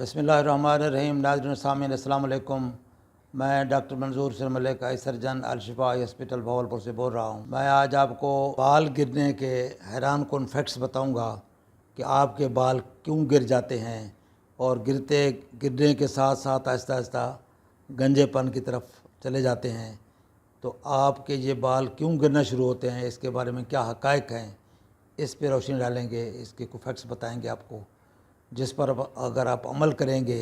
बिस्मिल्लाहिर्रहमानिर्रहीम। नाज़रीन सामीन अस्सलाम वालेकुम। मैं डॉक्टर मंजूर सर Malik, eye surgeon Al-Shifa hospital Bahawalpur से बोल रहा हूँ। मैं आज आपको बाल गिरने के हैरान कुन फैक्ट्स बताऊँगा कि आपके बाल क्यों गिर जाते हैं और गिरने के साथ साथ आहिस्ता आहिस्ता गंजेपन की तरफ चले जाते हैं। तो आपके ये बाल क्यों गिरना शुरू होते हैं, इसके बारे में क्या हक़ाइक़ हैं, इस पर रोशनी डालेंगे। इसके कुछ फैक्ट्स बताएंगे आपको, जिस पर अगर आप अमल करेंगे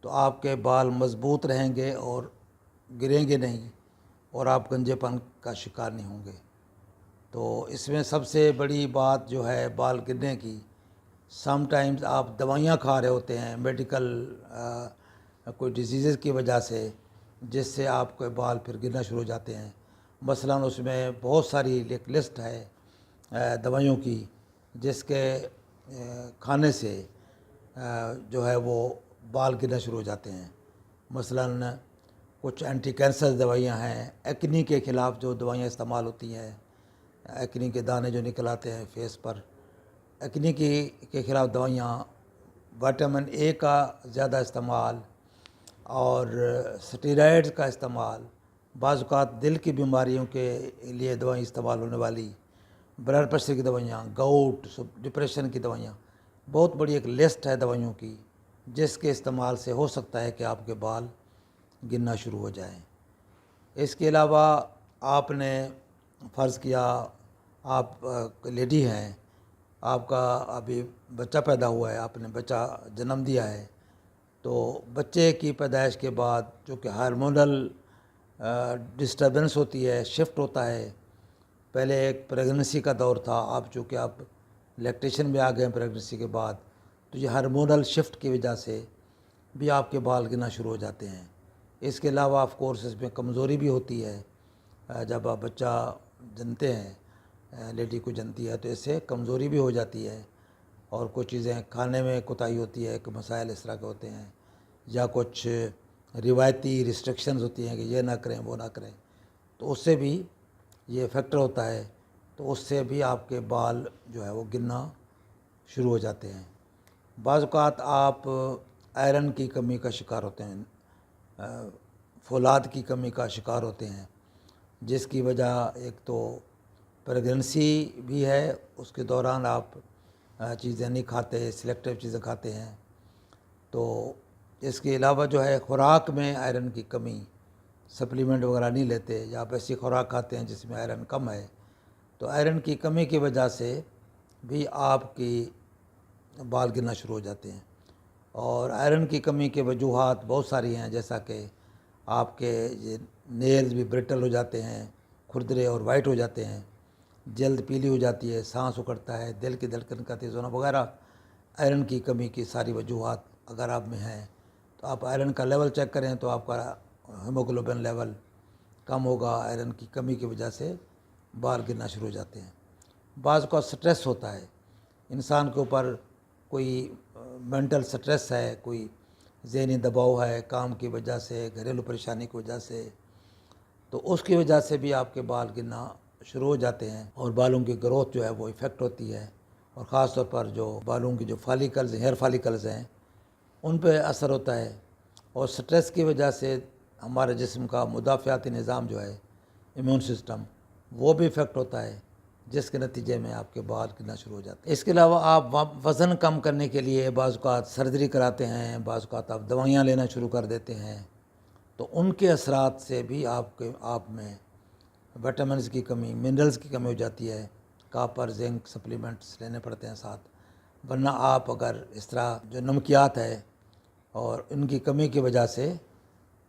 तो आपके बाल मज़बूत रहेंगे और गिरेंगे नहीं और आप गंजेपन का शिकार नहीं होंगे। तो इसमें सबसे बड़ी बात जो है बाल गिरने की, समटाइम्स आप दवाइयाँ खा रहे होते हैं मेडिकल कोई डिजीज़ की वजह से, जिससे आपके बाल फिर गिरना शुरू हो जाते हैं। मसलन उसमें बहुत सारी एक लिस्ट है दवाइयों की, जिसके खाने से जो है वो बाल गिरना शुरू हो जाते हैं। मसलन कुछ एंटी कैंसर दवाइयाँ हैं, एक्नी के ख़िलाफ़ जो दवाइयाँ इस्तेमाल होती हैं, एक्नी के दाने जो निकल आते हैं फेस पर, एक्नी के ख़िलाफ़ दवाइयाँ, विटामिन ए का ज़्यादा इस्तेमाल और स्टेरॉइड्स का इस्तेमाल, बाज़ औक़ात दिल की बीमारियों के लिए दवाई इस्तेमाल होने वाली, ब्लड प्रेशर की दवाइयाँ, गाउट, डिप्रेशन की दवाइयाँ, बहुत बड़ी एक लिस्ट है दवाइयों की, जिसके इस्तेमाल से हो सकता है कि आपके बाल गिरना शुरू हो जाएं। इसके अलावा आपने फ़र्ज़ किया आप लेडी हैं, आपका अभी बच्चा पैदा हुआ है, आपने बच्चा जन्म दिया है, तो बच्चे की पैदाइश के बाद जो कि हार्मोनल डिस्टर्बेंस होती है, शिफ्ट होता है। पहले एक प्रेगनेंसी का दौर था, अब चूँकि आप लैक्टेशन में आ गए प्रेगनेंसी के बाद, तो ये हार्मोनल शिफ्ट की वजह से भी आपके बाल गिरना शुरू हो जाते हैं। इसके अलावा ऑफ कोर्स इसमें कमज़ोरी भी होती है। जब आप बच्चा जनते हैं, लेडी को जनती है, तो इससे कमज़ोरी भी हो जाती है और कुछ चीज़ें खाने में कोताही होती है, कि मसाइल इस तरह के होते हैं, या कुछ रिवायती रिस्ट्रिक्शंस होती हैं कि ये ना करें वो ना करें, तो उससे भी ये फैक्टर होता है। तो उससे भी आपके बाल जो है वो गिरना शुरू हो जाते हैं। बाज़ औक़ात आप आयरन की कमी का शिकार होते हैं, फौलाद की कमी का शिकार होते हैं, जिसकी वजह एक तो प्रेगनेंसी भी है, उसके दौरान आप चीज़ें नहीं खाते, सिलेक्टिव चीज़ें खाते हैं। तो इसके अलावा जो है खुराक में आयरन की कमी, सप्लीमेंट वगैरह नहीं लेते, या आप ऐसी खुराक खाते हैं जिसमें आयरन कम है, तो आयरन की कमी की वजह से भी आपकी बाल गिरना शुरू हो जाते हैं। और आयरन की कमी के वजूहात बहुत सारी हैं, जैसा कि आपके ये नेल्स भी ब्रिटल हो जाते हैं, खुरदरे और वाइट हो जाते हैं, जल्द पीली हो जाती है, सांस उखड़ता है, दिल की धड़कन का तेज़ होना वगैरह आयरन की कमी की सारी वजूहात अगर आप में हैं, तो आप आयरन का लेवल चेक करें तो आपका हीमोग्लोबिन लेवल कम होगा। आयरन की कमी की वजह से बाल गिरना शुरू हो जाते हैं। बाज़ का स्ट्रेस होता है इंसान के ऊपर, कोई मेंटल स्ट्रेस है, कोई ज़हनी दबाव है काम की वजह से, घरेलू परेशानी की वजह से, तो उसकी वजह से भी आपके बाल गिरना शुरू हो जाते हैं और बालों की ग्रोथ जो है वो इफ़ेक्ट होती है। और ख़ास तौर पर जो बालों की जो फॉलिकल्स, हेयर फॉलिकल्स हैं, उन पे असर होता है। और स्ट्रेस की वजह से हमारे जिस्म का मुदाफ़ाती निज़ाम जो है, इम्यून सिस्टम, वो भी इफ़ेक्ट होता है, जिसके नतीजे में आपके बाल गिरना शुरू हो जाते हैं। इसके अलावा आप वज़न कम करने के लिए बाज़ औक़ात सर्जरी कराते हैं, बाज़ औक़ात आप दवाइयाँ लेना शुरू कर देते हैं, तो उनके असरात से भी आप में विटामिन्स की कमी, मिनरल्स की कमी हो जाती है। कॉपर, जिंक सप्लीमेंट्स लेने पड़ते हैं साथ, वरना आप अगर इस तरह जो नमकियात है और इनकी कमी की वजह से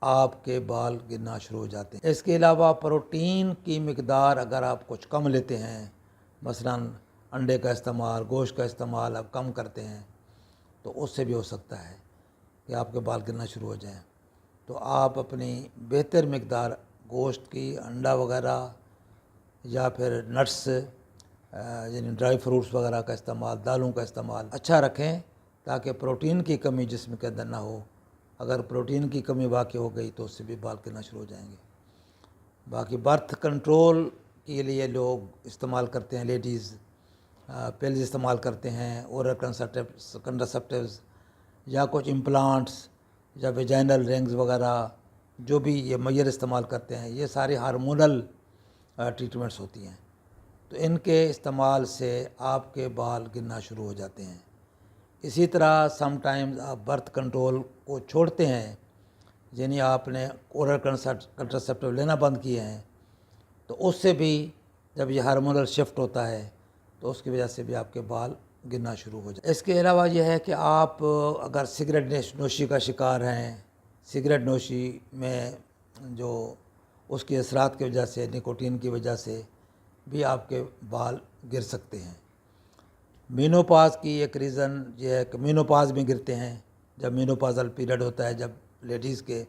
आपके बाल गिरना शुरू हो जाते हैं। इसके अलावा प्रोटीन की मिकदार अगर आप कुछ कम लेते हैं, मसलन अंडे का इस्तेमाल, गोश्त का इस्तेमाल आप कम करते हैं, तो उससे भी हो सकता है कि आपके बाल गिरना शुरू हो जाएं। तो आप अपनी बेहतर मिकदार गोश्त की, अंडा वगैरह, या फिर नट्स यानी ड्राई फ्रूट्स वगैरह का इस्तेमाल, दालों का इस्तेमाल अच्छा रखें, ताकि प्रोटीन की कमी जिस्म के अंदर ना हो। अगर प्रोटीन की कमी वाक़ई हो गई तो उससे भी बाल गिरना शुरू हो जाएंगे। बाकी बर्थ कंट्रोल के लिए लोग इस्तेमाल करते हैं, लेडीज़ पिल्स इस्तेमाल करते हैं, ओरल कंट्रासेप्टिव्स, یا کچھ امپلانٹس یا ویجائنل رنگز وغیرہ جو بھی یہ میئر استعمال کرتے ہیں، یہ ساری ہارمونل ٹریٹمنٹس ہوتی ہیں۔ تو ان کے استعمال سے آپ کے بال گرنا شروع ہو جاتے ہیں۔ اسی طرح سم ٹائمز آپ برتھ کنٹرول کو چھوڑتے ہیں، یعنی آپ نے اورل کنٹراسیپٹیو لینا بند کیے ہیں، تو اس سے بھی جب یہ ہارمونل شفٹ ہوتا ہے تو اس کی وجہ سے بھی آپ کے بال گرنا شروع ہو جائے۔ اس کے علاوہ یہ ہے کہ آپ اگر سگریٹ نوشی کا شکار ہیں، سگریٹ نوشی میں جو اس کے اثرات کی وجہ سے، نکوٹین کی وجہ سے بھی آپ کے بال گر سکتے ہیں۔ مینوپاز کی ایک ریزن یہ ہے کہ مینوپاز میں گرتے ہیں، جب مینوپازل پیریڈ ہوتا ہے، جب لیڈیز کے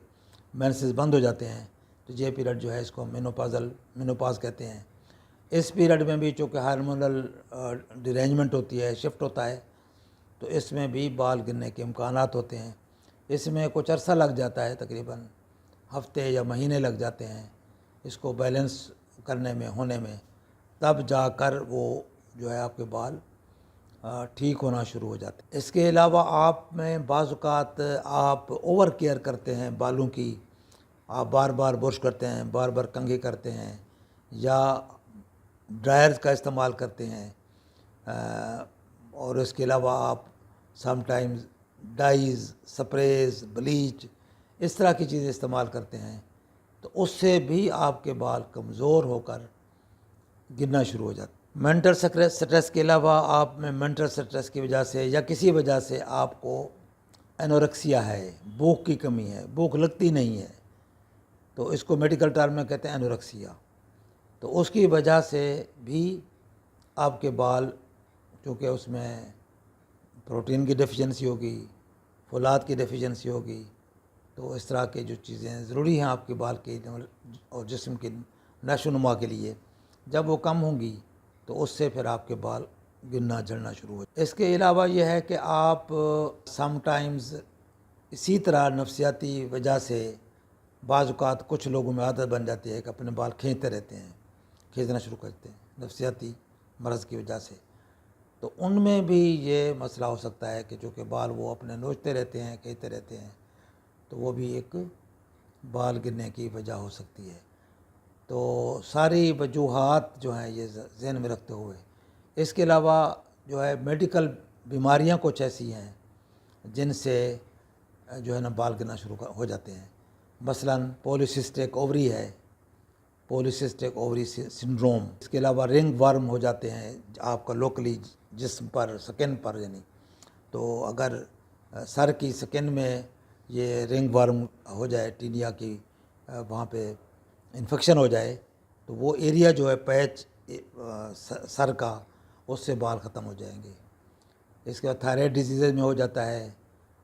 مینسز بند ہو جاتے ہیں تو یہ پیریڈ جو ہے اس کو مینوپاز کہتے ہیں۔ اس پیریڈ میں بھی چونکہ ہارمونل ڈیرینجمنٹ ہوتی ہے، شفٹ ہوتا ہے، تو اس میں بھی بال گرنے کے امکانات ہوتے ہیں۔ اس میں کچھ عرصہ لگ جاتا ہے، تقریباً ہفتے یا مہینے لگ جاتے ہیں اس کو بیلنس کرنے میں، ہونے میں، تب جا کر وہ جو ہے آپ کے بال ٹھیک ہونا شروع ہو جاتے ہیں۔ اس کے علاوہ آپ میں بعض اوقات آپ اوور کیئر کرتے ہیں بالوں کی، آپ بار بار برش کرتے ہیں، بار بار کنگھی کرتے ہیں، یا ڈرائرز کا استعمال کرتے ہیں، اور اس کے علاوہ آپ سم ٹائمز ڈائز، سپریز، بلیچ، اس طرح کی چیزیں استعمال کرتے ہیں، تو اس سے بھی آپ کے بال کمزور ہو کر گرنا شروع ہو جاتے ہیں۔ مینٹل سٹریس کے علاوہ آپ میں مینٹل سٹریس کی وجہ سے یا کسی وجہ سے آپ کو انورکسیا ہے، بھوک کی کمی ہے، بھوک لگتی نہیں ہے، تو اس کو میڈیکل ٹرم میں کہتے ہیں انورکسیا، تو اس کی وجہ سے بھی آپ کے بال، چونکہ اس میں پروٹین کی ڈیفیشنسی ہوگی، فولاد کی ڈیفیشنسی ہوگی، تو اس طرح کے جو چیزیں ضروری ہیں آپ کے بال کے اور جسم کے نشو و نما کے لیے، جب وہ کم ہوں گی تو اس سے پھر آپ کے بال گرنا جھڑنا شروع ہو جائے۔ اس کے علاوہ یہ ہے کہ آپ سم ٹائمز اسی طرح نفسیاتی وجہ سے بعض اوقات کچھ لوگوں میں عادت بن جاتی ہے کہ اپنے بال کھینچتے رہتے ہیں، کھینچنا شروع کرتے ہیں نفسیاتی مرض کی وجہ سے، تو ان میں بھی یہ مسئلہ ہو سکتا ہے کہ چونکہ بال وہ اپنے نوچتے رہتے ہیں، کھینچتے رہتے ہیں، تو وہ بھی ایک بال گرنے کی وجہ ہو سکتی ہے۔ تو ساری وجوہات جو ہیں یہ ذہن میں رکھتے ہوئے، اس کے علاوہ جو ہے میڈیکل بیماریاں کچھ ایسی ہیں جن سے جو ہے نا بال گرنا شروع ہو جاتے ہیں، مثلاً پولیسسٹک اووری ہے، پولیسسٹک اووری سنڈروم۔ اس کے علاوہ رنگ ورم ہو جاتے ہیں آپ کا لوکلی جسم پر، سکن پر، یعنی تو اگر سر کی سکن میں یہ رنگ ورم ہو جائے، ٹینیا کی وہاں پہ انفیکشن ہو جائے، تو وہ ایریا جو ہے پیچ سر کا، اس سے بال ختم ہو جائیں گے۔ اس کے بعد تھائرائڈ ڈیزیزز میں ہو جاتا ہے،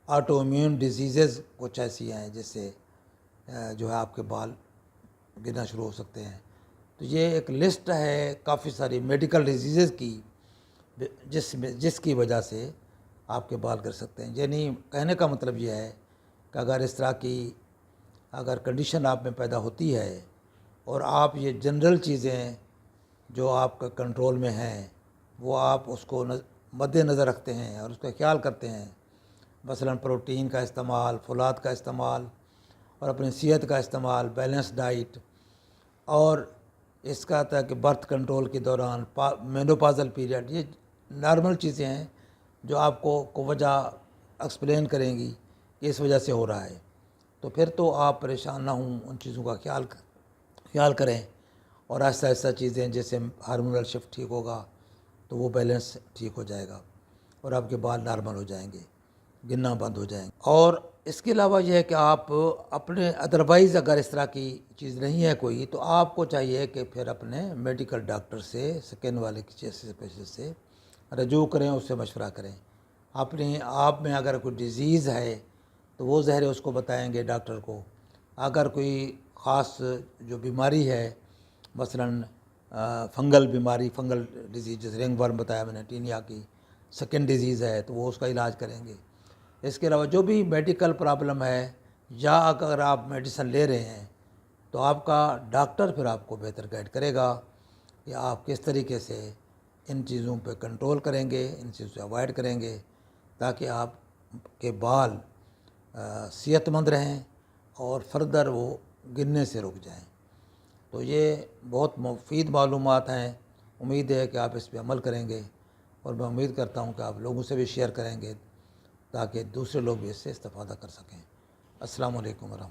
آٹو امیون ڈیزیزز کچھ ایسی ہیں جس سے جو ہے آپ کے بال گرنا شروع ہو سکتے ہیں۔ تو یہ ایک لسٹ ہے کافی ساری میڈیکل ڈیزیزز کی جس کی وجہ سے آپ کے بال گر سکتے ہیں۔ یعنی کہنے کا مطلب یہ ہے کہ اگر اس طرح کی اگر کنڈیشن آپ میں پیدا ہوتی ہے اور آپ یہ جنرل چیزیں جو آپ کا کنٹرول میں ہیں وہ آپ اس کو مد نظر رکھتے ہیں اور اس کا خیال کرتے ہیں، مثلاً پروٹین کا استعمال، فولاد کا استعمال، اور اپنی صحت کا استعمال، بیلنس ڈائٹ، اور اس کا تھا کہ برتھ کنٹرول کے دوران مینوپازل پیریڈ، یہ نارمل چیزیں ہیں جو آپ کو وجہ ایکسپلین کریں گی کہ اس وجہ سے ہو رہا ہے، تو پھر تو آپ پریشان نہ ہوں، ان چیزوں کا خیال کریں، اور آہستہ آہستہ چیزیں جیسے ہارمونل شفٹ ٹھیک ہوگا تو وہ بیلنس ٹھیک ہو جائے گا اور آپ کے بال نارمل ہو جائیں گے، گرنا بند ہو جائیں گے۔ اور اس کے علاوہ یہ ہے کہ آپ اپنے ادروائز اگر اس طرح کی چیز نہیں ہے کوئی، تو آپ کو چاہیے کہ پھر اپنے میڈیکل ڈاکٹر سے، سکن والے کسی اسپیشلسٹ سے رجوع کریں، اس سے مشورہ کریں۔ اپنے آپ میں اگر کوئی ڈیزیز ہے تو وہ ظاہر اس کو بتائیں گے ڈاکٹر کو۔ اگر کوئی خاص جو بیماری ہے، مثلاً فنگل بیماری، فنگل ڈیزیز جیسے رنگ ورم بتایا میں نے، ٹینیا کی، سکن ڈیزیز ہے تو وہ اس کا علاج کریں گے۔ اس کے علاوہ جو بھی میڈیکل پرابلم ہے یا اگر آپ میڈیسن لے رہے ہیں تو آپ کا ڈاکٹر پھر آپ کو بہتر گائیڈ کرے گا کہ آپ کس طریقے سے ان چیزوں پہ کنٹرول کریں گے، ان چیزوں سے اوائڈ کریں گے، تاکہ آپ کے بال صحت مند رہیں اور فردر وہ گرنے سے رک جائیں۔ تو یہ بہت مفید معلومات ہیں، امید ہے کہ آپ اس پہ عمل کریں گے، اور میں امید کرتا ہوں کہ آپ لوگوں سے بھی شیئر کریں گے تاکہ دوسرے لوگ بھی اس سے استفادہ کر سکیں۔ السلام علیکم ورحمۃ اللہ۔